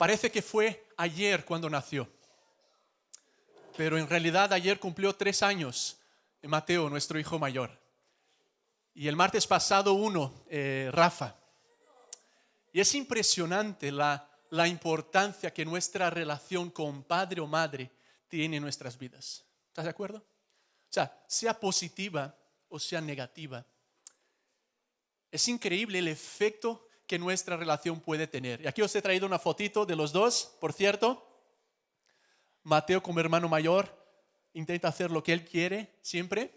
Parece que fue ayer cuando nació, pero en realidad ayer cumplió 3 años Mateo, nuestro hijo mayor. Y el martes pasado Rafa. Y es impresionante la importancia que nuestra relación con padre o madre tiene en nuestras vidas. ¿Estás de acuerdo? O sea positiva o sea negativa. Es increíble el efecto que nuestra relación puede tener. Y aquí os he traído una fotito de los dos, por cierto. Mateo como hermano mayor intenta hacer lo que él quiere siempre.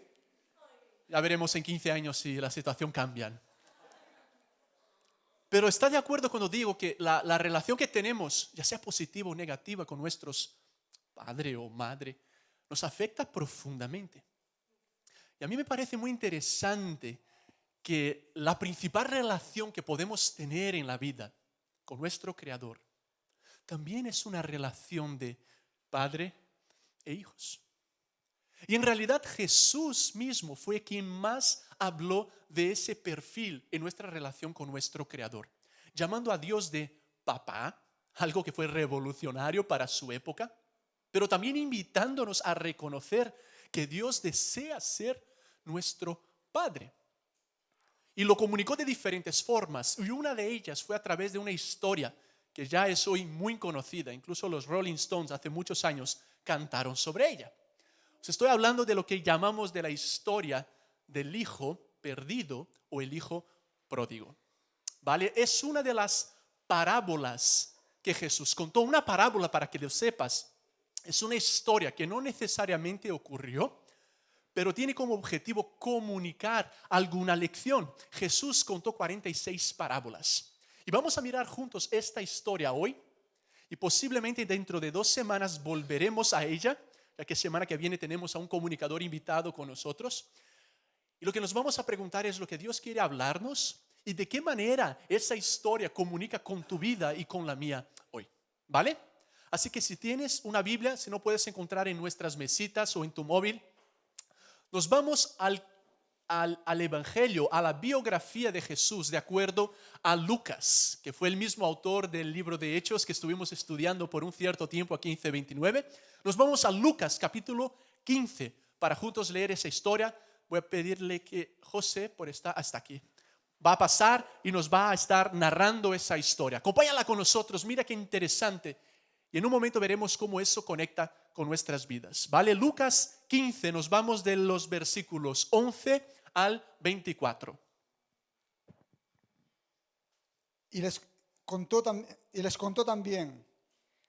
Ya veremos en 15 años si la situación cambia. Pero ¿está de acuerdo cuando digo que la relación que tenemos, ya sea positiva o negativa con nuestros padre o madre, nos afecta profundamente? Y a mí me parece muy interesante que la principal relación que podemos tener en la vida con nuestro Creador también es una relación de padre e hijos. Y en realidad Jesús mismo fue quien más habló de ese perfil en nuestra relación con nuestro Creador, llamando a Dios de papá, algo que fue revolucionario para su época, pero también invitándonos a reconocer que Dios desea ser nuestro Padre. Y lo comunicó de diferentes formas, y una de ellas fue a través de una historia que ya es hoy muy conocida. Incluso los Rolling Stones hace muchos años cantaron sobre ella. Os estoy hablando de lo que llamamos de la historia del hijo perdido o el hijo pródigo. ¿Vale? Es una de las parábolas que Jesús contó. Una parábola, para que lo sepas, es una historia que no necesariamente ocurrió, pero tiene como objetivo comunicar alguna lección. Jesús contó 46 parábolas. Y vamos a mirar juntos esta historia hoy. Y posiblemente dentro de 2 semanas volveremos a ella, ya que semana que viene tenemos a un comunicador invitado con nosotros. Y lo que nos vamos a preguntar es lo que Dios quiere hablarnos y de qué manera esa historia comunica con tu vida y con la mía hoy. ¿Vale? Así que si tienes una Biblia, si no puedes encontrar en nuestras mesitas o en tu móvil, nos vamos al Evangelio, a la biografía de Jesús, de acuerdo a Lucas, que fue el mismo autor del libro de Hechos que estuvimos estudiando por un cierto tiempo aquí en C29. Nos vamos a Lucas capítulo 15 para juntos leer esa historia. Voy a pedirle que José, por estar hasta aquí, va a pasar y nos va a estar narrando esa historia. Acompáñala con nosotros, mira qué interesante. Y en un momento veremos cómo eso conecta con nuestras vidas. ¿Vale? Lucas 15, nos vamos de los versículos 11 al 24. Y les contó también: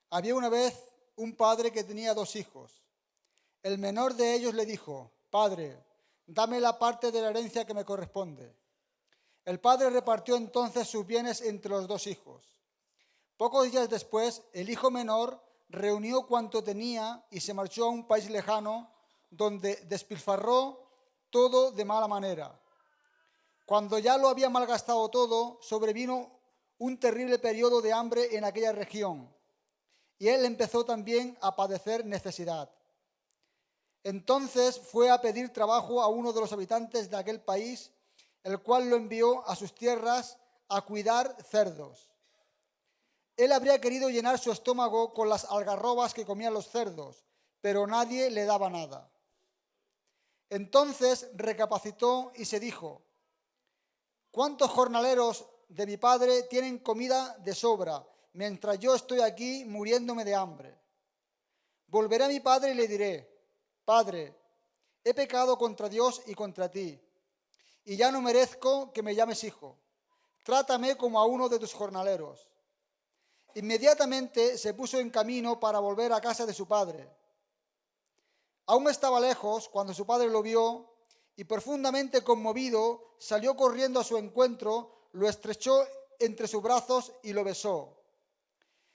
había una vez un padre que tenía 2 hijos. El menor de ellos le dijo: Padre, dame la parte de la herencia que me corresponde. El padre repartió entonces sus bienes entre los 2 hijos. Pocos días después, el hijo menor reunió cuanto tenía y se marchó a un país lejano, donde despilfarró todo de mala manera. Cuando ya lo había malgastado todo, sobrevino un terrible periodo de hambre en aquella región, y él empezó también a padecer necesidad. Entonces fue a pedir trabajo a uno de los habitantes de aquel país, el cual lo envió a sus tierras a cuidar cerdos. Él habría querido llenar su estómago con las algarrobas que comían los cerdos, pero nadie le daba nada. Entonces recapacitó y se dijo: ¿cuántos jornaleros de mi padre tienen comida de sobra, mientras yo estoy aquí muriéndome de hambre? Volveré a mi padre y le diré: Padre, he pecado contra Dios y contra ti, y ya no merezco que me llames hijo. Trátame como a uno de tus jornaleros. Inmediatamente se puso en camino para volver a casa de su padre. Aún estaba lejos cuando su padre lo vio y, profundamente conmovido, salió corriendo a su encuentro, lo estrechó entre sus brazos y lo besó.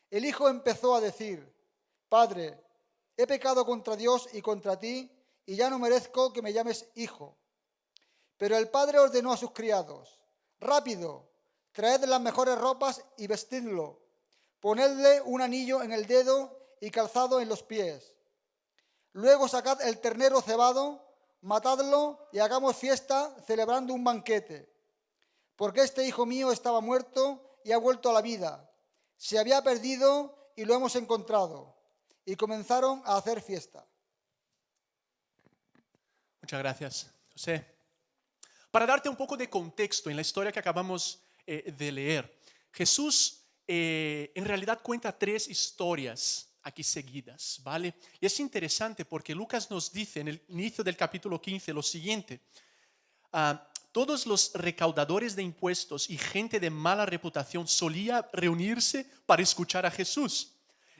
El hijo empezó a decir: Padre, he pecado contra Dios y contra ti, y ya no merezco que me llames hijo. Pero el padre ordenó a sus criados: Rápido, traed las mejores ropas y vestidlo. Ponedle un anillo en el dedo y calzado en los pies. Luego sacad el ternero cebado, matadlo y hagamos fiesta celebrando un banquete. Porque este hijo mío estaba muerto y ha vuelto a la vida. Se había perdido y lo hemos encontrado. Y comenzaron a hacer fiesta. Muchas gracias, José. Para darte un poco de contexto en la historia que acabamos de leer, Jesús en realidad cuenta 3 historias aquí seguidas, ¿vale? Y es interesante porque Lucas nos dice en el inicio del capítulo 15 lo siguiente: todos los recaudadores de impuestos y gente de mala reputación solía reunirse para escuchar a Jesús.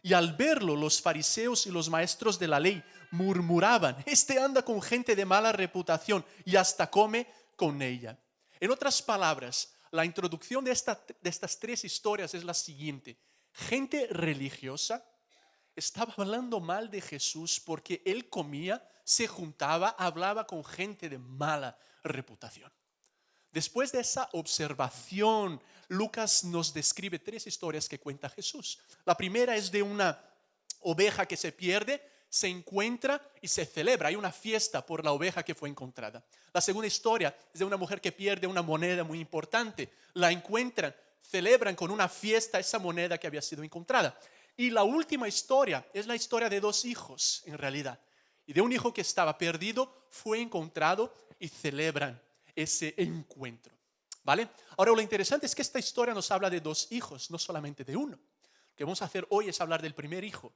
Y al verlo, los fariseos y los maestros de la ley murmuraban: este anda con gente de mala reputación y hasta come con ella. En otras palabras, la introducción de estas 3 historias es la siguiente: gente religiosa estaba hablando mal de Jesús porque él comía, se juntaba, hablaba con gente de mala reputación. Después de esa observación, Lucas nos describe 3 historias que cuenta Jesús. La primera es de una oveja que se pierde, se encuentra y se celebra. Hay una fiesta por la oveja que fue encontrada. La segunda historia es de una mujer que pierde una moneda muy importante. La encuentran, celebran con una fiesta esa moneda que había sido encontrada. Y la última historia es la historia de 2 hijos, en realidad. Y de un hijo que estaba perdido, fue encontrado y celebran ese encuentro, ¿vale? Ahora, lo interesante es que esta historia nos habla de 2 hijos, no solamente de uno. Lo que vamos a hacer hoy es hablar del primer hijo.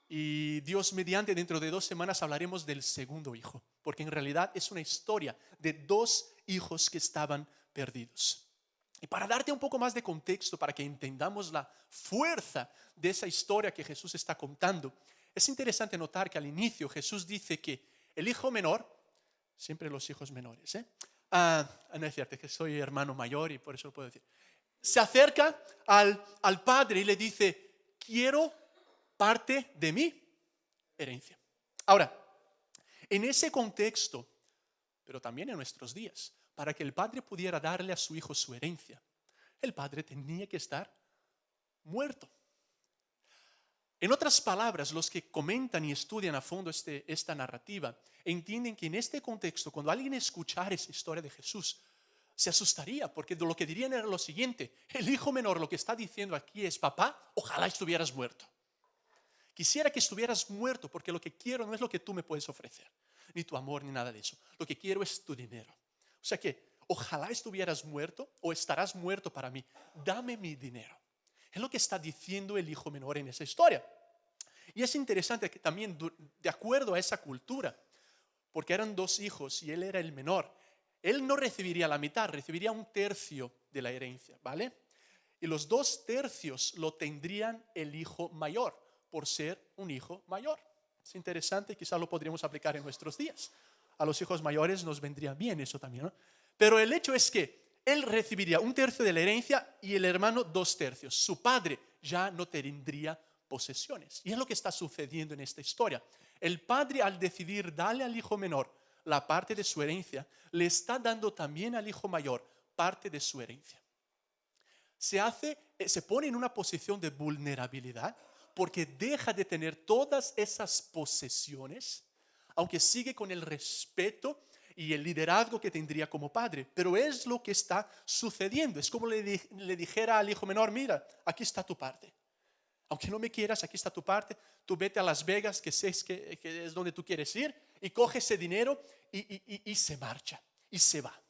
Y Dios mediante, dentro de 2 semanas hablaremos del segundo hijo, porque en realidad es una historia de 2 hijos que estaban perdidos. Y para darte un poco más de contexto, para que entendamos la fuerza de esa historia que Jesús está contando, es interesante notar que al inicio Jesús dice que el hijo menor, siempre los hijos menores, no es cierto, que soy hermano mayor y por eso lo puedo decir, se acerca al padre y le dice: quiero parte de mi herencia. Ahora, en ese contexto, pero también en nuestros días, para que el padre pudiera darle a su hijo su herencia, el padre tenía que estar muerto. En otras palabras, los que comentan y estudian a fondo esta narrativa entienden que en este contexto, cuando alguien escuchara esa historia de Jesús, se asustaría, porque lo que dirían era lo siguiente: el hijo menor lo que está diciendo aquí es: papá, ojalá estuvieras muerto. Quisiera que estuvieras muerto, porque lo que quiero no es lo que tú me puedes ofrecer, ni tu amor, ni nada de eso. Lo que quiero es tu dinero. O sea que ojalá estuvieras muerto o estarás muerto para mí. Dame mi dinero. Es lo que está diciendo el hijo menor en esa historia. Y es interesante que también, de acuerdo a esa cultura, porque eran 2 hijos y él era el menor, él no recibiría la mitad, recibiría 1/3 de la herencia, ¿vale? Y los 2/3 lo tendrían el hijo mayor, por ser un hijo mayor. Es interesante, quizás lo podríamos aplicar en nuestros días. A los hijos mayores nos vendría bien eso también, ¿no? Pero el hecho es que él recibiría 1/3 de la herencia y el hermano 2/3. Su padre ya no tendría posesiones. Y es lo que está sucediendo en esta historia. El padre, al decidir darle al hijo menor la parte de su herencia, le está dando también al hijo mayor parte de su herencia. Se pone en una posición de vulnerabilidad porque deja de tener todas esas posesiones, aunque sigue con el respeto y el liderazgo que tendría como padre. Pero es lo que está sucediendo. Es como le dijera al hijo menor: mira, aquí está tu parte. Aunque no me quieras, aquí está tu parte. Tú vete a Las Vegas, que sé que es donde tú quieres ir, y coge ese dinero y se marcha, y se va.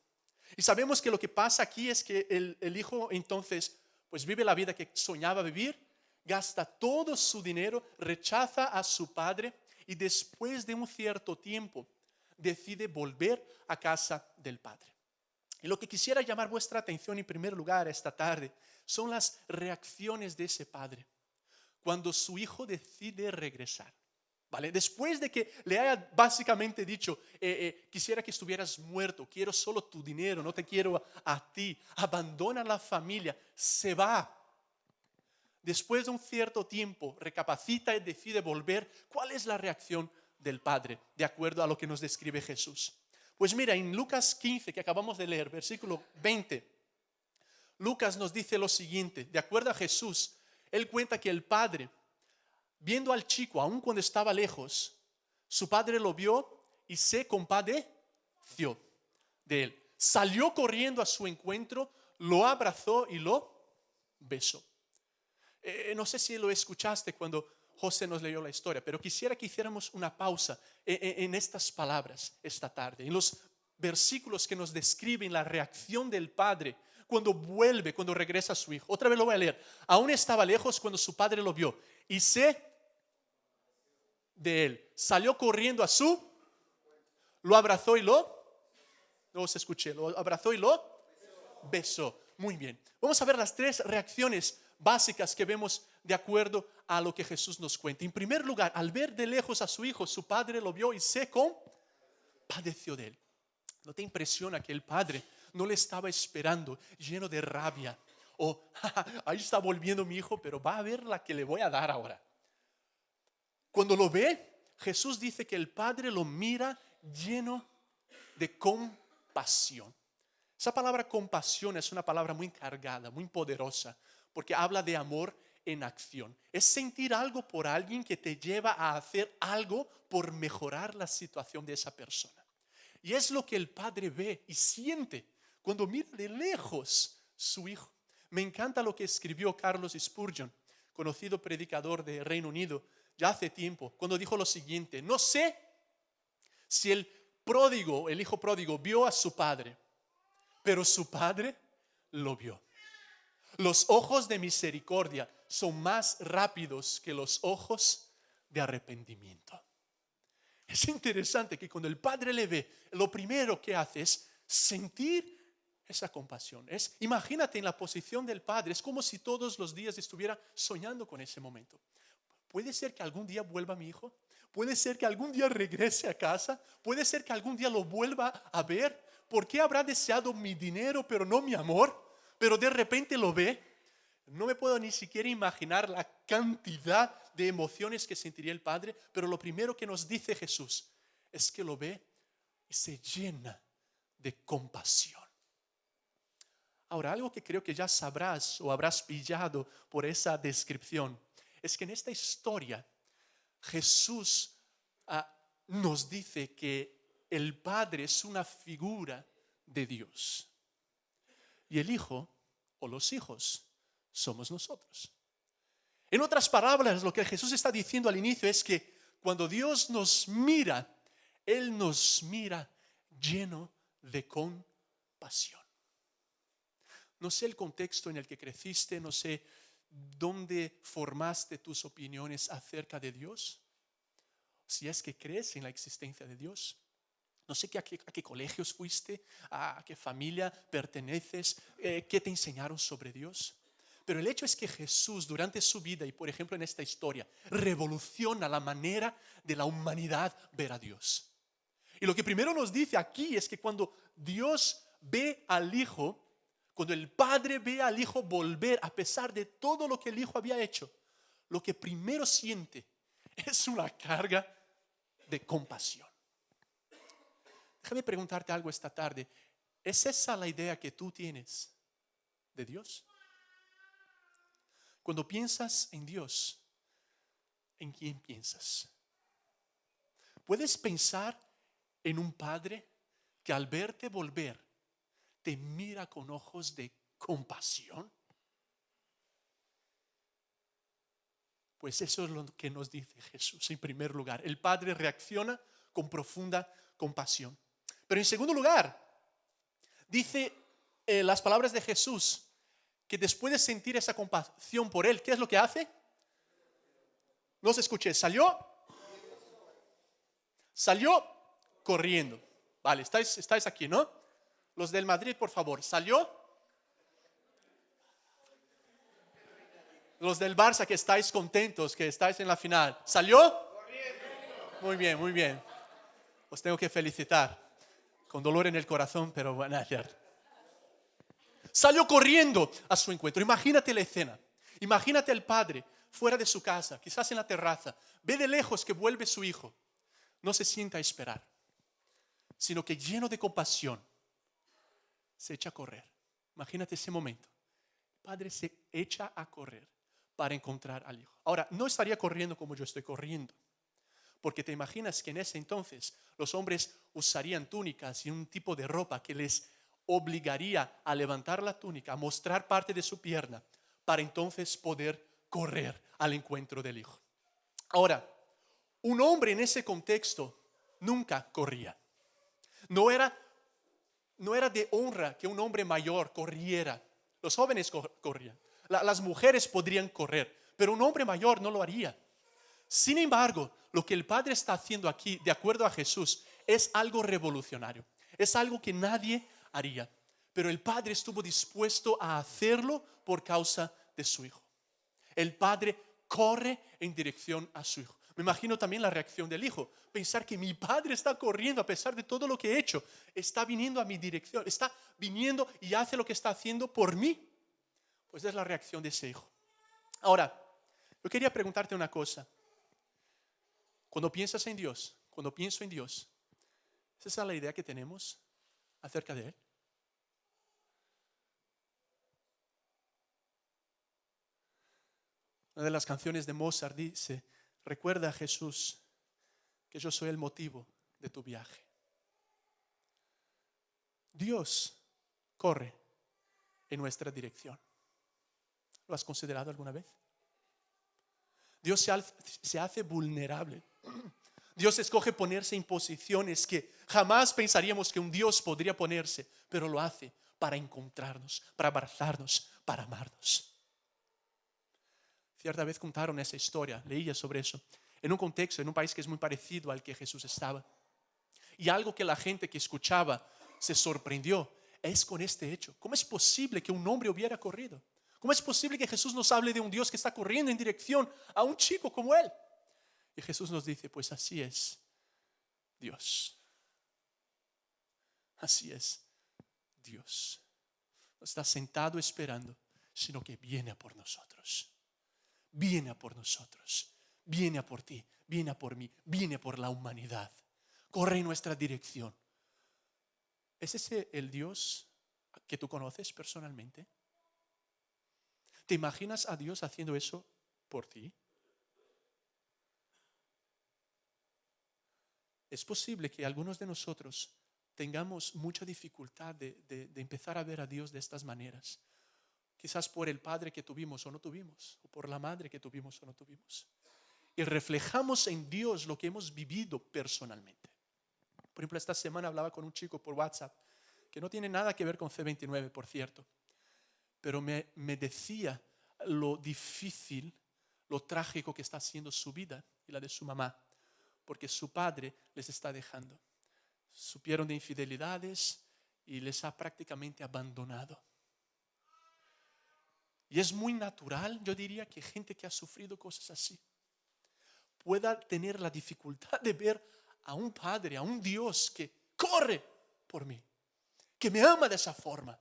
Y sabemos que lo que pasa aquí es que el hijo entonces pues vive la vida que soñaba vivir, gasta todo su dinero, rechaza a su padre y después de un cierto tiempo decide volver a casa del padre. Y lo que quisiera llamar vuestra atención en primer lugar esta tarde son las reacciones de ese padre cuando su hijo decide regresar. ¿Vale? Después de que le haya básicamente dicho: quisiera que estuvieras muerto, quiero solo tu dinero, no te quiero a ti, abandona la familia, se va. Después de un cierto tiempo recapacita y decide volver. ¿Cuál es la reacción del padre de acuerdo a lo que nos describe Jesús? Pues mira, en Lucas 15 que acabamos de leer, versículo 20, Lucas nos dice lo siguiente. De acuerdo a Jesús, él cuenta que el padre, viendo al chico, aun cuando estaba lejos, su padre lo vio y se compadeció de él. Salió corriendo a su encuentro, lo abrazó y lo besó. No sé si lo escuchaste cuando José nos leyó la historia, pero quisiera que hiciéramos una pausa en estas palabras esta tarde, en los versículos que nos describen la reacción del padre cuando vuelve, cuando regresa a su hijo. Otra vez lo voy a leer. Aún estaba lejos cuando su padre lo vio y de él. Salió corriendo lo abrazó y luego se escuché, lo abrazó y lo besó. Muy bien. Vamos a ver las tres reacciones básicas que vemos de acuerdo a lo que Jesús nos cuenta. En primer lugar, al ver de lejos a su hijo, su padre lo vio y se compadeció de él. ¿No te impresiona que el padre no le estaba esperando lleno de rabia? Ahí está volviendo mi hijo, pero va a ver la que le voy a dar ahora. Cuando lo ve, Jesús dice que el padre lo mira lleno de compasión. Esa palabra compasión es una palabra muy cargada, muy poderosa, porque habla de amor en acción. Es sentir algo por alguien que te lleva a hacer algo por mejorar la situación de esa persona. Y es lo que el padre ve y siente cuando mira de lejos su hijo. Me encanta lo que escribió Carlos Spurgeon, conocido predicador de Reino Unido, ya hace tiempo, cuando dijo lo siguiente: no sé si el hijo pródigo vio a su padre, pero su padre lo vio. Los ojos de misericordia son más rápidos que los ojos de arrepentimiento. Es interesante que cuando el padre le ve, lo primero que hace es sentir esa compasión. Imagínate en la posición del padre, es como si todos los días estuviera soñando con ese momento. ¿Puede ser que algún día vuelva mi hijo? ¿Puede ser que algún día regrese a casa? ¿Puede ser que algún día lo vuelva a ver? ¿Por qué habrá deseado mi dinero pero no mi amor? Pero de repente lo ve. No me puedo ni siquiera imaginar la cantidad de emociones que sentiría el padre, pero lo primero que nos dice Jesús es que lo ve y se llena de compasión. Ahora, algo que creo que ya sabrás o habrás pillado por esa descripción es que en esta historia Jesús nos dice que el Padre es una figura de Dios y el Hijo o los hijos somos nosotros. En otras palabras, lo que Jesús está diciendo al inicio es que cuando Dios nos mira, Él nos mira lleno de compasión. No sé el contexto en el que creciste, no sé dónde formaste tus opiniones acerca de Dios, si es que crees en la existencia de Dios. No sé a qué colegios fuiste, a qué familia perteneces, qué te enseñaron sobre Dios. Pero el hecho es que Jesús durante su vida y por ejemplo en esta historia revoluciona la manera de la humanidad ver a Dios. Y lo que primero nos dice aquí es que cuando Dios ve al Hijo, cuando el Padre ve al Hijo volver a pesar de todo lo que el Hijo había hecho, lo que primero siente es una carga de compasión. Déjame preguntarte algo esta tarde. ¿Es esa la idea que tú tienes de Dios? Cuando piensas en Dios, ¿en quién piensas? ¿Puedes pensar en un padre que al verte volver te mira con ojos de compasión? Pues eso es lo que nos dice Jesús en primer lugar. El Padre reacciona con profunda compasión. Pero en segundo lugar, dice las palabras de Jesús, que después de sentir esa compasión por él, ¿qué es lo que hace? No se escuché, salió corriendo. Vale, estáis aquí, ¿no? Los del Madrid, por favor, ¿salió? Los del Barça que estáis contentos, que estáis en la final, ¿salió? Muy bien, muy bien. Os tengo que felicitar. Con dolor en el corazón, pero bueno, salió corriendo a su encuentro. Imagínate la escena. Imagínate al padre fuera de su casa, quizás en la terraza. Ve de lejos que vuelve su hijo. No se sienta a esperar, sino que lleno de compasión se echa a correr. Imagínate ese momento. El padre se echa a correr para encontrar al hijo. Ahora, no estaría corriendo como yo estoy corriendo, porque te imaginas que en ese entonces los hombres usarían túnicas y un tipo de ropa que les obligaría a levantar la túnica, a mostrar parte de su pierna, para entonces poder correr al encuentro del Hijo. Ahora, un hombre en ese contexto nunca corría. No era de honra que un hombre mayor corriera. Los jóvenes corrían. Las mujeres podrían correr, pero un hombre mayor no lo haría. Sin embargo, lo que el Padre está haciendo aquí, de acuerdo a Jesús, es algo revolucionario. Es algo que nadie haría. Pero el Padre estuvo dispuesto a hacerlo por causa de su Hijo. El Padre corre en dirección a su Hijo. Me imagino también la reacción del Hijo. Pensar que mi Padre está corriendo a pesar de todo lo que he hecho. Está viniendo a mi dirección. Está viniendo y hace lo que está haciendo por mí. Pues es la reacción de ese Hijo. Ahora, yo quería preguntarte una cosa. Cuando piensas en Dios, cuando pienso en Dios, ¿es esa la idea que tenemos acerca de Él? Una de las canciones de Mozart dice: recuerda, Jesús, que yo soy el motivo de tu viaje. Dios corre en nuestra dirección. ¿Lo has considerado alguna vez? Dios se hace vulnerable. Dios escoge ponerse en posiciones que jamás pensaríamos que un Dios podría ponerse, pero lo hace para encontrarnos, para abrazarnos, para amarnos. Cierta vez contaron esa historia, leía sobre eso, en un contexto, en un país que es muy parecido al que Jesús estaba. Y algo que la gente que escuchaba se sorprendió es con este hecho. ¿Cómo es posible que un hombre hubiera corrido? ¿Cómo es posible que Jesús nos hable de un Dios que está corriendo en dirección a un chico como él? Y Jesús nos dice: pues así es Dios. Así es Dios. No está sentado esperando, sino que viene a por nosotros. Viene a por nosotros. Viene a por ti, viene a por mí, viene por la humanidad. Corre en nuestra dirección. ¿Es ese el Dios que tú conoces personalmente? ¿Te imaginas a Dios haciendo eso por ti? Es posible que algunos de nosotros tengamos mucha dificultad de empezar a ver a Dios de estas maneras. Quizás por el padre que tuvimos o no tuvimos, o por la madre que tuvimos o no tuvimos. Y reflejamos en Dios lo que hemos vivido personalmente. Por ejemplo, esta semana hablaba con un chico por WhatsApp, que no tiene nada que ver con C29, por cierto, pero me decía lo difícil, lo trágico que está haciendo su vida y la de su mamá, porque su padre les está dejando. Supieron de infidelidades y les ha prácticamente abandonado. Y es muy natural, yo diría, que gente que ha sufrido cosas así pueda tener la dificultad de ver a un Padre, a un Dios que corre por mí, que me ama de esa forma,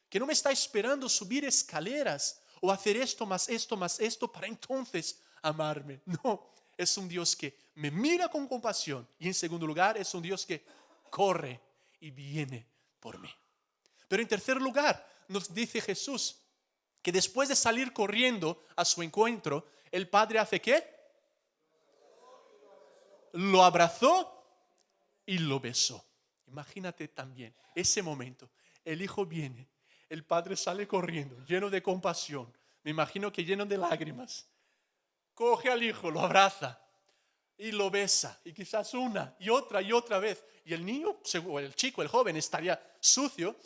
que no me está esperando subir escaleras o hacer esto más esto para entonces amarme. No, es un Dios que me mira con compasión y, en segundo lugar, es un Dios que corre y viene por mí. Pero en tercer lugar, nos dice Jesús que después de salir corriendo a su encuentro, el Padre hace ¿qué? Lo abrazó y lo besó. Imagínate también ese momento. El hijo viene, el padre sale corriendo, lleno de compasión. Me imagino que lleno de lágrimas. Coge al hijo, lo abraza y lo besa. Y quizás una y otra vez. Y el niño, el chico, el joven, estaría sucio,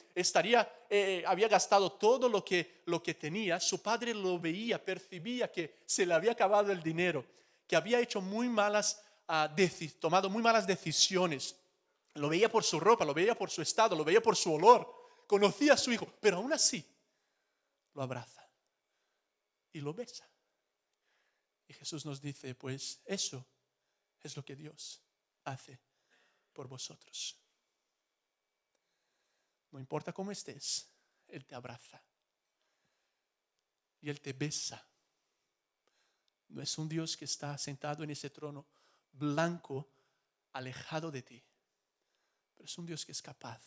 había gastado todo lo que tenía. Su padre lo veía, percibía que se le había acabado el dinero, que había hecho tomado muy malas decisiones. Lo veía por su ropa, lo veía por su estado, lo veía por su olor. Conocía a su hijo, pero aún así lo abraza y lo besa. Y Jesús nos dice: pues eso es lo que Dios hace por vosotros. No importa cómo estés, Él te abraza y Él te besa. No es un Dios que está sentado en ese trono blanco, alejado de ti, pero es un Dios que es capaz,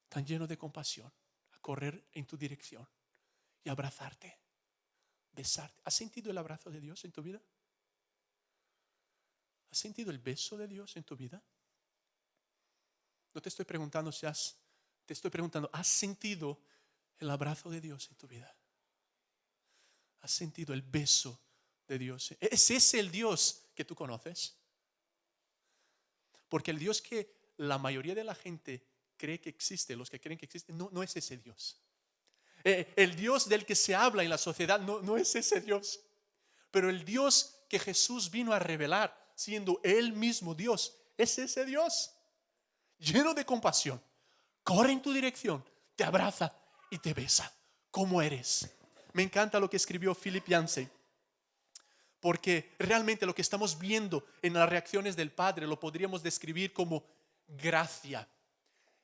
tan lleno de compasión, a correr en tu dirección y abrazarte, besarte. ¿Has sentido el abrazo de Dios en tu vida? ¿Has sentido el beso de Dios en tu vida? No te estoy preguntando te estoy preguntando, ¿has sentido el abrazo de Dios en tu vida? ¿Has sentido el beso de Dios? ¿Es ese el Dios que tú conoces? Porque el Dios que la mayoría de la gente cree que existe, los que creen que existe, no es ese Dios. El Dios del que se habla en la sociedad no es ese Dios. Pero el Dios que Jesús vino a revelar, siendo Él mismo Dios, es ese Dios. Lleno de compasión, corre en tu dirección, te abraza y te besa. ¿Cómo eres? Me encanta lo que escribió Philip Yancey, porque realmente lo que estamos viendo en las reacciones del Padre lo podríamos describir como gracia.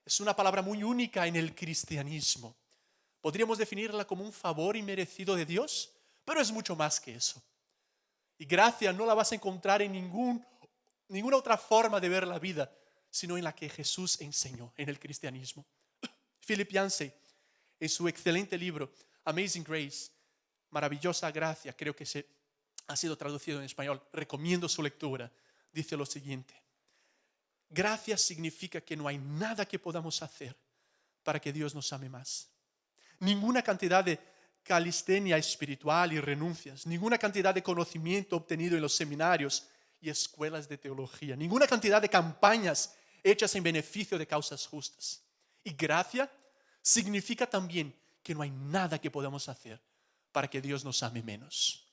Es una palabra muy única en el cristianismo. Podríamos definirla como un favor inmerecido de Dios, pero es mucho más que eso. Y gracia no la vas a encontrar en ninguna otra forma de ver la vida, sino en la que Jesús enseñó en el cristianismo. Philip Yancey, en su excelente libro Amazing Grace, Maravillosa Gracia, creo que ha sido traducido en español, recomiendo su lectura, dice lo siguiente: gracia significa que no hay nada que podamos hacer para que Dios nos ame más. Ninguna cantidad de calistenia espiritual y renuncias, ninguna cantidad de conocimiento obtenido en los seminarios y escuelas de teología, ninguna cantidad de campañas hechas en beneficio de causas justas. Y gracia significa también que no hay nada que podamos hacer para que Dios nos ame menos.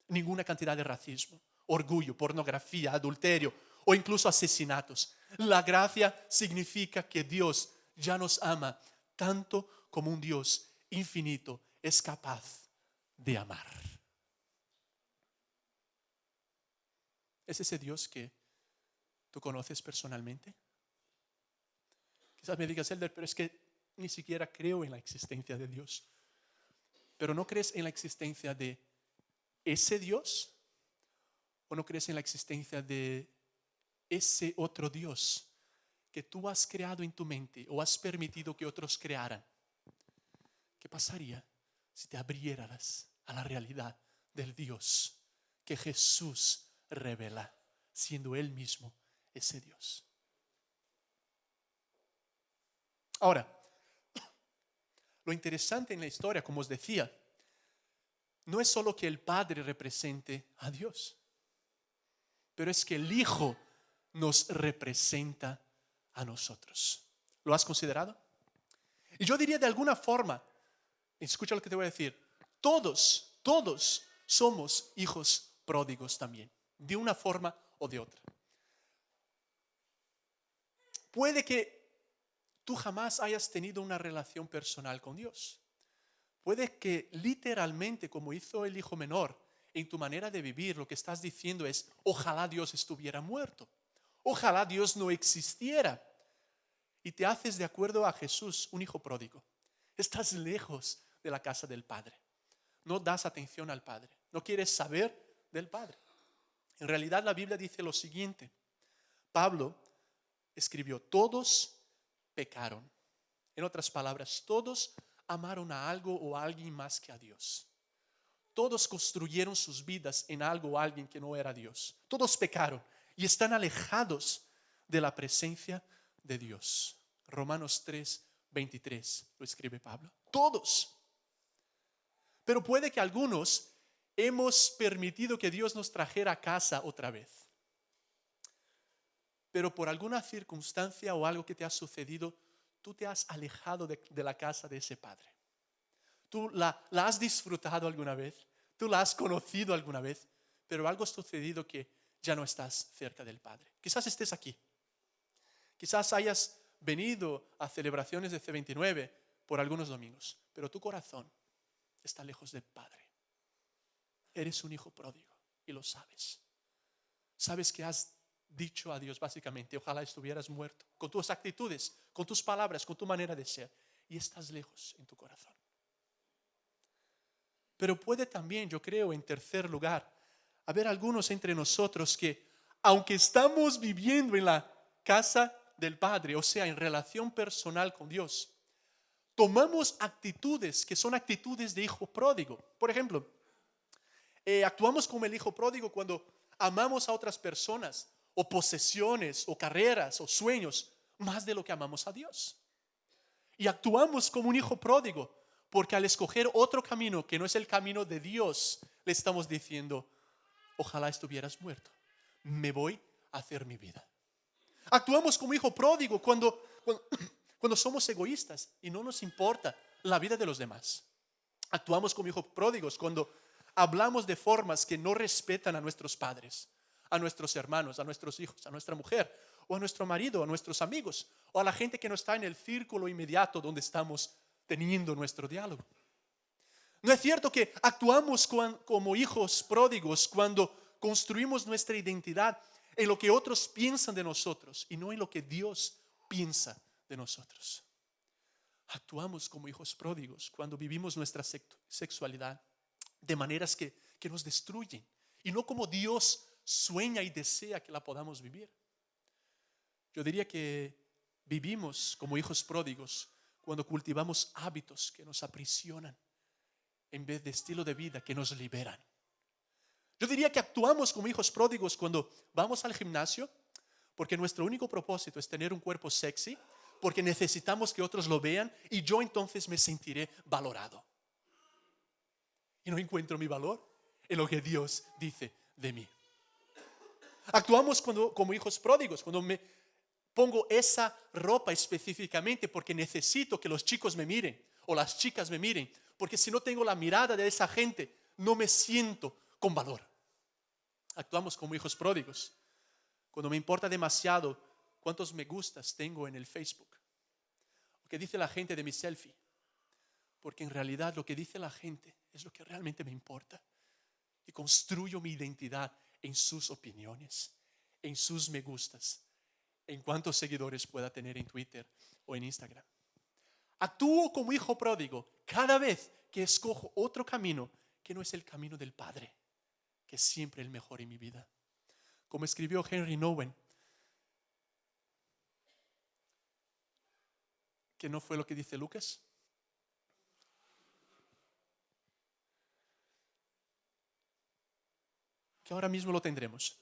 Ninguna cantidad de racismo, orgullo, pornografía, adulterio o incluso asesinatos. La gracia significa que Dios ya nos ama tanto como un Dios infinito es capaz de amar. ¿Es ese Dios que tú conoces personalmente? Quizás me digas, Elder, pero es que ni siquiera creo en la existencia de Dios. ¿Pero no crees en la existencia de ese Dios? ¿O no crees en la existencia de ese otro Dios que tú has creado en tu mente o has permitido que otros crearan? ¿Qué pasaría si te abrieras a la realidad del Dios que Jesús revela, siendo Él mismo ese Dios? Ahora, lo interesante en la historia, como os decía, no es solo que el Padre represente a Dios, pero es que el Hijo nos representa a nosotros. ¿Lo has considerado? Y yo diría de alguna forma, escucha lo que te voy a decir, todos somos hijos pródigos también, de una forma o de otra. Puede que tú jamás hayas tenido una relación personal con Dios. Puede que literalmente, como hizo el hijo menor, en tu manera de vivir, lo que estás diciendo es: ojalá Dios estuviera muerto, ojalá Dios no existiera. Y te haces, de acuerdo a Jesús, un hijo pródigo. Estás lejos de la casa del Padre. No das atención al Padre. No quieres saber del Padre. En realidad la Biblia dice lo siguiente. Pablo escribió: todos pecaron. En otras palabras, todos amaron a algo o a alguien más que a Dios. Todos construyeron sus vidas en algo o alguien que no era Dios. Todos pecaron y están alejados de la presencia de Dios. Romanos 3:23 lo escribe Pablo. Todos. Pero puede que algunos hemos permitido que Dios nos trajera a casa otra vez. Pero por alguna circunstancia o algo que te ha sucedido, tú te has alejado de la casa de ese Padre. Tú la has disfrutado alguna vez, tú la has conocido alguna vez, pero algo ha sucedido que ya no estás cerca del Padre. Quizás estés aquí. Quizás hayas venido a celebraciones de C29 por algunos domingos, pero tu corazón está lejos del Padre. Eres un hijo pródigo y lo sabes. Sabes que has dicho a Dios básicamente: ojalá estuvieras muerto, con tus actitudes, con tus palabras, con tu manera de ser, y estás lejos en tu corazón. Pero puede también, yo creo, en tercer lugar, haber algunos entre nosotros que, aunque estamos viviendo en la casa del Padre, o sea, en relación personal con Dios, tomamos actitudes que son actitudes de hijo pródigo. Por ejemplo, actuamos como el hijo pródigo cuando amamos a otras personas, o posesiones, o carreras, o sueños, más de lo que amamos a Dios. Y actuamos como un hijo pródigo Porque al escoger otro camino que no es el camino de Dios, le estamos diciendo, ojalá estuvieras muerto. Me voy a hacer mi vida. Actuamos como hijo pródigo cuando somos egoístas y no nos importa la vida de los demás. Actuamos como hijos pródigos cuando hablamos de formas que no respetan a nuestros padres, a nuestros hermanos, a nuestros hijos, a nuestra mujer, o a nuestro marido, a nuestros amigos, o a la gente que no está en el círculo inmediato donde estamos teniendo nuestro diálogo. ¿No es cierto que actuamos como hijos pródigos cuando construimos nuestra identidad en lo que otros piensan de nosotros y no en lo que Dios piensa de nosotros? Actuamos como hijos pródigos cuando vivimos nuestra sexualidad de maneras que nos destruyen y no como Dios sueña y desea que la podamos vivir. Yo diría que vivimos como hijos pródigos cuando cultivamos hábitos que nos aprisionan en vez de estilo de vida que nos liberan. Yo diría que actuamos como hijos pródigos cuando vamos al gimnasio porque nuestro único propósito es tener un cuerpo sexy, porque necesitamos que otros lo vean y yo entonces me sentiré valorado. Y no encuentro mi valor en lo que Dios dice de mí. Actuamos como hijos pródigos cuando me pongo esa ropa específicamente porque necesito que los chicos me miren o las chicas me miren, porque si no tengo la mirada de esa gente no me siento con valor. Actuamos como hijos pródigos cuando me importa demasiado cuántos me gustas tengo en el Facebook, o qué dice la gente de mi selfie, porque en realidad lo que dice la gente es lo que realmente me importa y construyo mi identidad en sus opiniones, en sus me gustas, en cuántos seguidores pueda tener en Twitter o en Instagram. Actúo como hijo pródigo cada vez que escojo otro camino que no es el camino del Padre, que es siempre el mejor en mi vida. Como escribió Henry Nouwen, que no fue lo que dice Lucas. Que ahora mismo lo tendremos.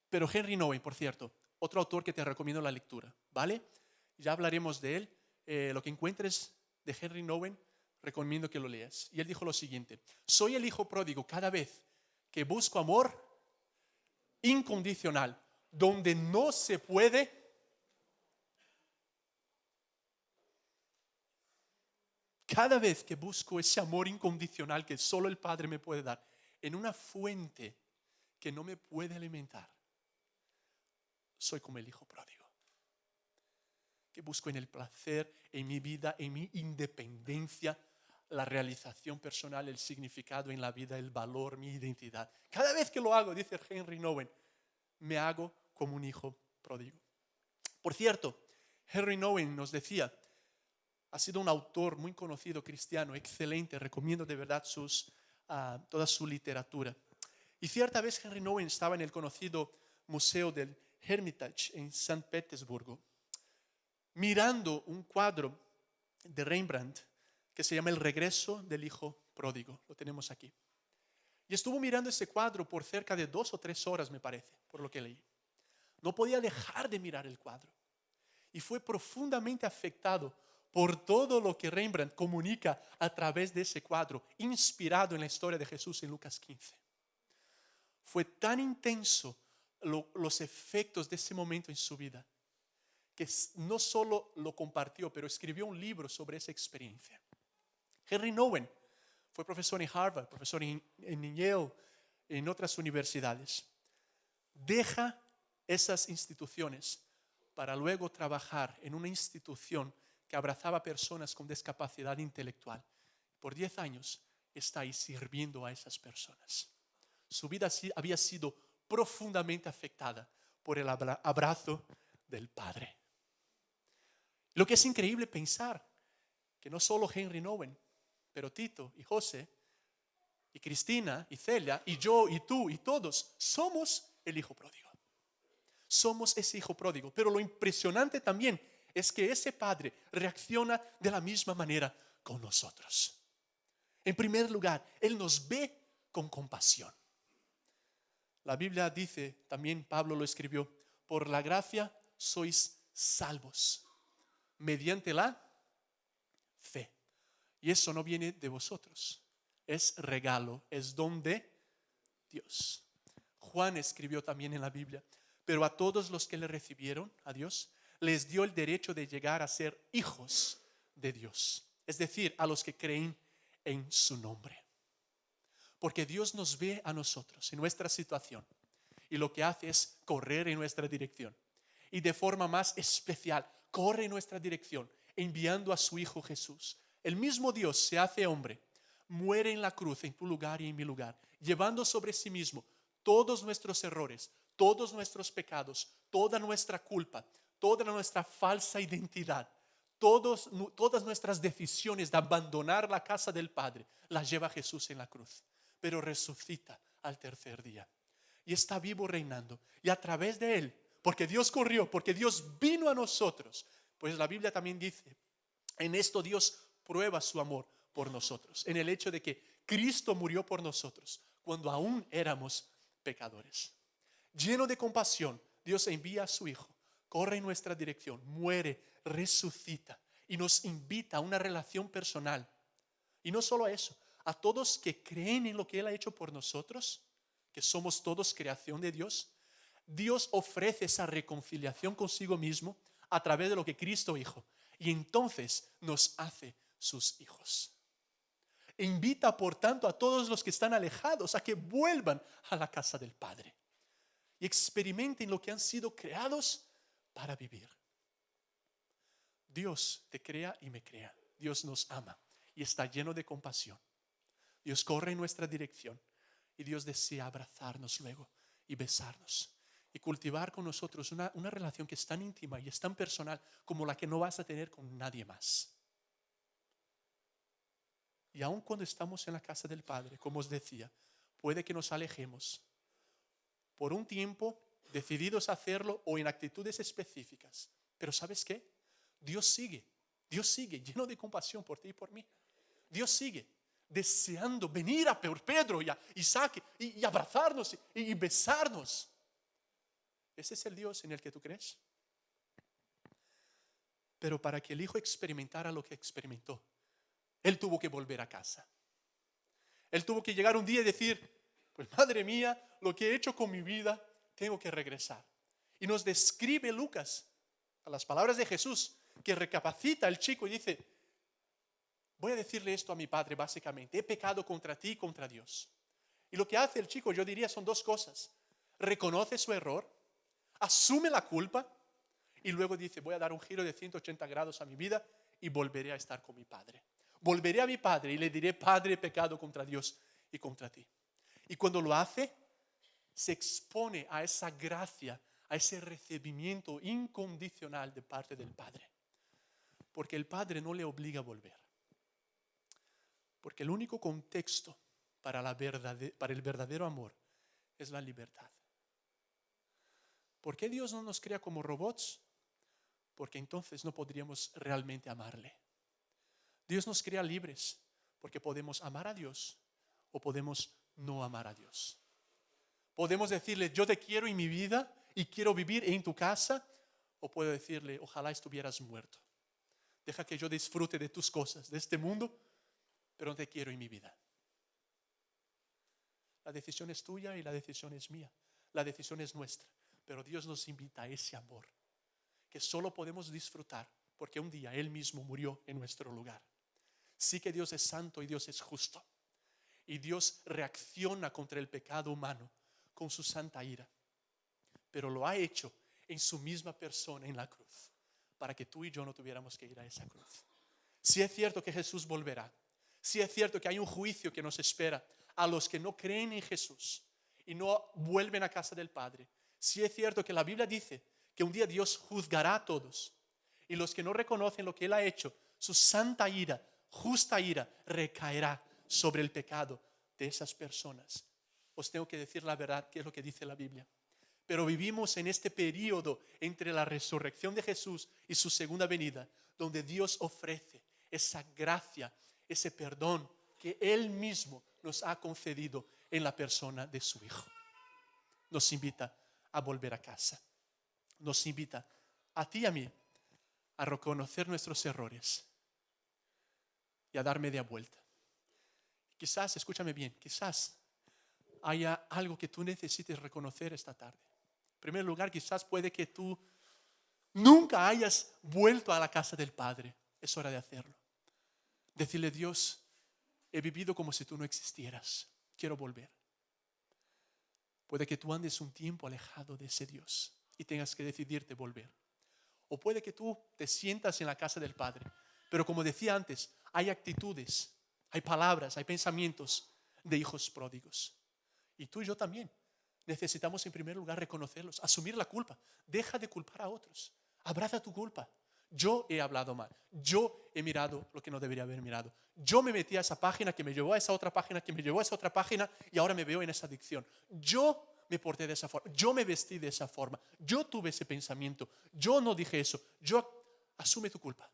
Pero Henry Nouwen, por cierto, otro autor que te recomiendo la lectura, ¿vale? Ya hablaremos de él. Lo que encuentres de Henry Nouwen, recomiendo que lo leas. Y él dijo lo siguiente: soy el hijo pródigo cada vez que busco amor incondicional, donde no se puede. Cada vez que busco ese amor incondicional que solo el Padre me puede dar, en una fuente que no me puede alimentar, soy como el hijo pródigo, que busco en el placer, en mi vida, en mi independencia, la realización personal, el significado en la vida, el valor, mi identidad. Cada vez que lo hago, dice Henry Nouwen, me hago como un hijo pródigo. Por cierto, Henry Nouwen nos decía, ha sido un autor muy conocido cristiano, excelente, recomiendo de verdad toda su literatura. Y cierta vez Henry Nouwen estaba en el conocido Museo del Hermitage en San Petersburgo, mirando un cuadro de Rembrandt que se llama El regreso del hijo pródigo. Lo tenemos aquí. Y estuvo mirando ese cuadro por cerca de 2 o 3 horas, me parece, por lo que leí. No podía dejar de mirar el cuadro. Y fue profundamente afectado por todo lo que Rembrandt comunica a través de ese cuadro, inspirado en la historia de Jesús en Lucas 15. Fue tan intenso los efectos de ese momento en su vida, que no solo lo compartió, pero escribió un libro sobre esa experiencia. Henry Nouwen fue profesor en Harvard, profesor en Yale, en otras universidades. Deja esas instituciones para luego trabajar en una institución que abrazaba personas con discapacidad intelectual. Por 10 años está ahí sirviendo a esas personas. Su vida había sido profundamente afectada por el abrazo del Padre. Lo que es increíble pensar que no solo Henry Nouwen, pero Tito y José y Cristina y Celia y yo y tú y todos somos el hijo pródigo. Somos ese hijo pródigo. Pero lo impresionante también es que ese padre reacciona de la misma manera con nosotros. En primer lugar, Él nos ve con compasión. La Biblia dice, también Pablo lo escribió, por la gracia sois salvos mediante la fe. Y eso no viene de vosotros, es regalo, es don de Dios. Juan escribió también en la Biblia: pero a todos los que le recibieron, a Dios, les dio el derecho de llegar a ser hijos de Dios. Es decir, a los que creen en su nombre. Porque Dios nos ve a nosotros en nuestra situación y lo que hace es correr en nuestra dirección. Y de forma más especial, corre en nuestra dirección enviando a su Hijo Jesús. El mismo Dios se hace hombre, muere en la cruz en tu lugar y en mi lugar, llevando sobre sí mismo todos nuestros errores, todos nuestros pecados, toda nuestra culpa, toda nuestra falsa identidad, todas nuestras decisiones de abandonar la casa del Padre, las lleva Jesús en la cruz, pero resucita al tercer día y está vivo reinando. Y a través de Él, porque Dios corrió, porque Dios vino a nosotros, pues la Biblia también dice, en esto Dios prueba su amor por nosotros, en el hecho de que Cristo murió por nosotros cuando aún éramos pecadores. Lleno de compasión, Dios envía a su Hijo, corre en nuestra dirección, muere, resucita y nos invita a una relación personal. Y no solo a eso, a todos que creen en lo que Él ha hecho por nosotros, que somos todos creación de Dios, Dios ofrece esa reconciliación consigo mismo a través de lo que Cristo hizo, y entonces nos hace sus hijos. Invita por tanto a todos los que están alejados a que vuelvan a la casa del Padre y experimenten lo que han sido creados para vivir. Dios te crea y me crea. Dios nos ama y está lleno de compasión. Dios corre en nuestra dirección y Dios desea abrazarnos luego y besarnos y cultivar con nosotros una relación que es tan íntima y es tan personal como la que no vas a tener con nadie más. Y aun cuando estamos en la casa del Padre, como os decía, puede que nos alejemos por un tiempo, decididos a hacerlo o en actitudes específicas. Pero ¿sabes qué? Dios sigue lleno de compasión por ti y por mí. Dios sigue deseando venir a Pedro y a Isaac y abrazarnos y besarnos. ¿Ese es el Dios en el que tú crees? Pero para que el Hijo experimentara lo que experimentó, Él tuvo que volver a casa. Él tuvo que llegar un día y decir, pues madre mía, lo que he hecho con mi vida, tengo que regresar. Y nos describe Lucas, a las palabras de Jesús, que recapacita el chico y dice, voy a decirle esto a mi padre básicamente, he pecado contra ti y contra Dios. Y lo que hace el chico, yo diría, son dos cosas. Reconoce su error, asume la culpa y luego dice, voy a dar un giro de 180 grados a mi vida y volveré a estar con mi padre. Volveré a mi padre y le diré, Padre, he pecado contra Dios y contra ti. Y cuando lo hace, se expone a esa gracia, a ese recibimiento incondicional de parte del Padre. Porque el Padre no le obliga a volver. Porque el único contexto para el verdadero amor es la libertad. ¿Por qué Dios no nos crea como robots? Porque entonces no podríamos realmente amarle. Dios nos crea libres porque podemos amar a Dios o podemos no amar a Dios. Podemos decirle, yo te quiero en mi vida y quiero vivir en tu casa, o puedo decirle, ojalá estuvieras muerto. Deja que yo disfrute de tus cosas, de este mundo, pero no te quiero en mi vida. La decisión es tuya y la decisión es mía. La decisión es nuestra, pero Dios nos invita a ese amor que solo podemos disfrutar porque un día Él mismo murió en nuestro lugar. Sí que Dios es santo y Dios es justo. Y Dios reacciona contra el pecado humano con su santa ira. Pero lo ha hecho en su misma persona en la cruz, para que tú y yo no tuviéramos que ir a esa cruz. Sí es cierto que Jesús volverá. Sí es cierto que hay un juicio que nos espera a los que no creen en Jesús y no vuelven a casa del Padre. Sí es cierto que la Biblia dice que un día Dios juzgará a todos. Y los que no reconocen lo que Él ha hecho, su santa ira, justa ira, recaerá sobre el pecado de esas personas. Os tengo que decir la verdad, que es lo que dice la Biblia. Pero vivimos en este periodo entre la resurrección de Jesús y su segunda venida, donde Dios ofrece esa gracia, ese perdón que Él mismo nos ha concedido en la persona de su Hijo. Nos invita a volver a casa. Nos invita a ti y a mí a reconocer nuestros errores y a dar media vuelta. Quizás, escúchame bien, quizás haya algo que tú necesites reconocer esta tarde. En primer lugar, quizás puede que tú nunca hayas vuelto a la casa del Padre. Es hora de hacerlo. Decirle: Dios, he vivido como si tú no existieras. Quiero volver. Puede que tú andes un tiempo alejado de ese Dios y tengas que decidirte volver. O puede que tú te sientas en la casa del Padre, pero como decía antes, hay actitudes, hay palabras, hay pensamientos de hijos pródigos. Y tú y yo también necesitamos en primer lugar reconocerlos, asumir la culpa. Deja de culpar a otros. Abraza tu culpa. Yo he hablado mal. Yo he mirado lo que no debería haber mirado. Yo me metí a esa página que me llevó a esa otra página, que me llevó a esa otra página, y ahora me veo en esa adicción. Yo me porté de esa forma. Yo me vestí de esa forma. Yo tuve ese pensamiento. Yo no dije eso. Asume tu culpa.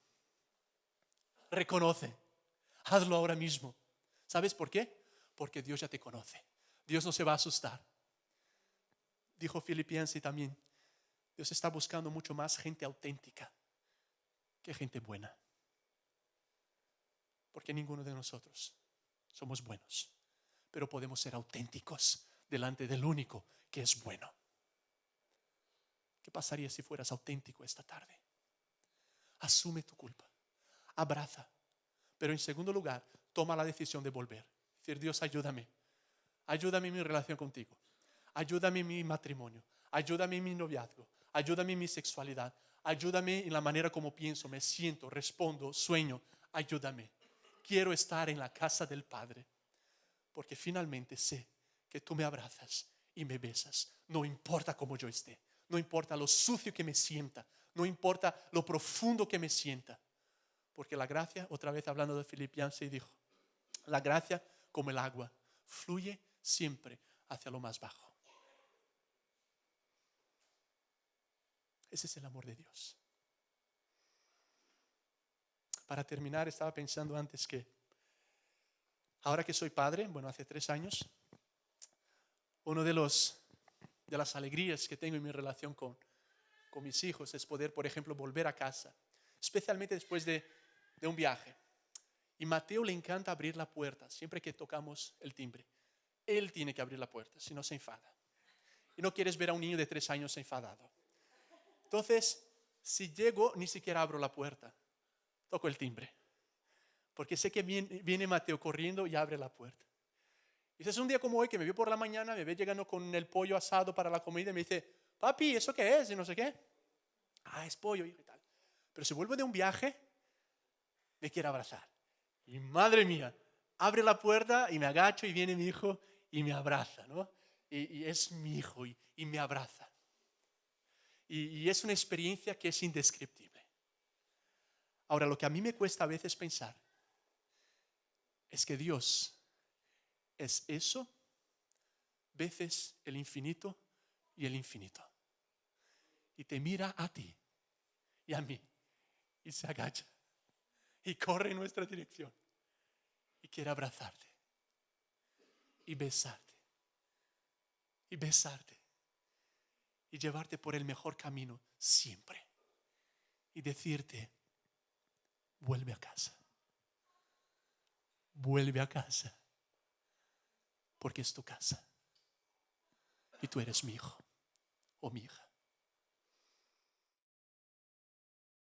Reconoce. Hazlo ahora mismo. ¿Sabes por qué? Porque Dios ya te conoce. Dios no se va a asustar. Dijo Filipenses también: Dios está buscando mucho más gente auténtica que gente buena. Porque ninguno de nosotros somos buenos, pero podemos ser auténticos delante del único que es bueno. ¿Qué pasaría si fueras auténtico esta tarde? Asume tu culpa, abraza, pero en segundo lugar, toma la decisión de volver. Decir: Dios, ayúdame en mi relación contigo, ayúdame en mi matrimonio, ayúdame en mi noviazgo, ayúdame en mi sexualidad, ayúdame en la manera como pienso, me siento, respondo, sueño. Ayúdame. Quiero estar en la casa del Padre, porque finalmente sé que tú me abrazas y me besas. No importa cómo yo esté, no importa lo sucio que me sienta, no importa lo profundo que me sienta, porque la gracia, otra vez hablando de Filipenses, dijo: la gracia, como el agua, fluye siempre hacia lo más bajo. Ese es el amor de Dios. Para terminar, estaba pensando antes que ahora que soy padre, hace 3 años, uno de las alegrías que tengo en mi relación con mis hijos es poder, por ejemplo, volver a casa, especialmente después de un viaje. Y Mateo le encanta abrir la puerta siempre que tocamos el timbre. Él tiene que abrir la puerta, si no se enfada. Y no quieres ver a un niño de 3 años enfadado. Entonces, si llego, ni siquiera abro la puerta. Toco el timbre, porque sé que viene Mateo corriendo y abre la puerta. Y es un día como hoy que me vio por la mañana, me ve llegando con el pollo asado para la comida y me dice: papi, ¿eso qué es? Y no sé qué. Es pollo, hijo, y tal. Pero si vuelvo de un viaje, me quiere abrazar. Y madre mía, abre la puerta y me agacho y viene mi hijo y me abraza, ¿no? Y es mi hijo y me abraza. Y es una experiencia que es indescriptible. Ahora, lo que a mí me cuesta a veces pensar es que Dios es eso, veces el infinito y el infinito. Y te mira a ti y a mí y se agacha y corre en nuestra dirección y quiere abrazarte y besarte y besarte y llevarte por el mejor camino siempre y decirte: vuelve a casa. Vuelve a casa, porque es tu casa y tú eres mi hijo o mi hija.